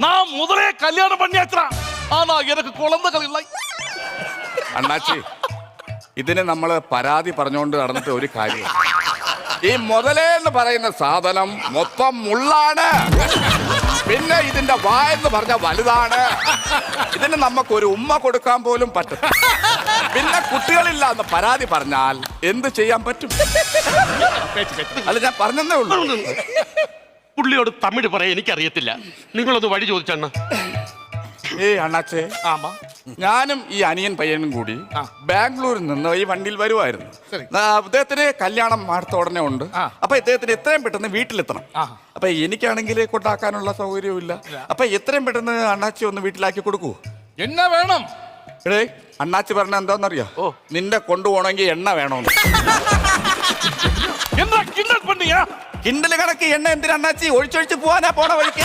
நான் முதலே கல்யாணம் பண்ணியாச்சா ஆனா எனக்கு குழந்தைகள் இல்லை. അണ്ണാച്ചി ഇതിന് നമ്മള് പരാതി പറഞ്ഞുകൊണ്ട് നടന്നിട്ട് ഒരു കാര്യം. ഈ മുതലേന്ന് പറയുന്ന സാധനം മൊത്തം മുള്ളാണ്. പിന്നെ ഇതിന്റെ വായെന്ന് പറഞ്ഞ വലുതാണ്. ഇതിന് നമുക്കൊരു ഉമ്മ കൊടുക്കാൻ പോലും പറ്റും. പിന്നെ കുട്ടികളില്ല എന്ന് പരാതി പറഞ്ഞാൽ എന്ത് ചെയ്യാൻ പറ്റും? അല്ല ഞാൻ പറഞ്ഞതേ ഉള്ളൂ. പുള്ളിയോട് തമിഴ് പറയാൻ എനിക്കറിയത്തില്ല. നിങ്ങളൊന്ന് വഴി ചോദിച്ചണ്ണ. അണ്ണാച്ചേ, ഞാനും ഈ അനിയൻ പയ്യനും കൂടി ബാംഗ്ലൂരിൽ നിന്ന് ഈ വണ്ടിയിൽ വരുമായിരുന്നു. അദ്ദേഹത്തിന് കല്യാണം അടുത്ത ഉടനെ ഉണ്ട്. അപ്പൊ ഇദ്ദേഹത്തിന് എത്രയും പെട്ടെന്ന് വീട്ടിലെത്തണം. അപ്പൊ എനിക്കാണെങ്കിൽ കൊണ്ടാക്കാനുള്ള സൗകര്യവും ഇല്ല. അപ്പൊ എത്രയും പെട്ടെന്ന് അണ്ണാച്ചി ഒന്ന് വീട്ടിലാക്കി കൊടുക്കൂ. என்ன வேணும்? എടേ അണ്ണാച്ചി പറഞ്ഞ എന്താന്നറിയോ? നിന്നെ കൊണ്ടുപോകണമെങ്കിൽ എണ്ണ വേണമെന്ന്. என்ன கிண்டல் பண்ணியா? കിണ്ടല് കണക്ക് എണ്ണ എന്തിനാ അണ്ണാച്ചി? ഒഴിച്ചൊഴിച്ച് പോവാനാ പോണ വഴിക്ക്.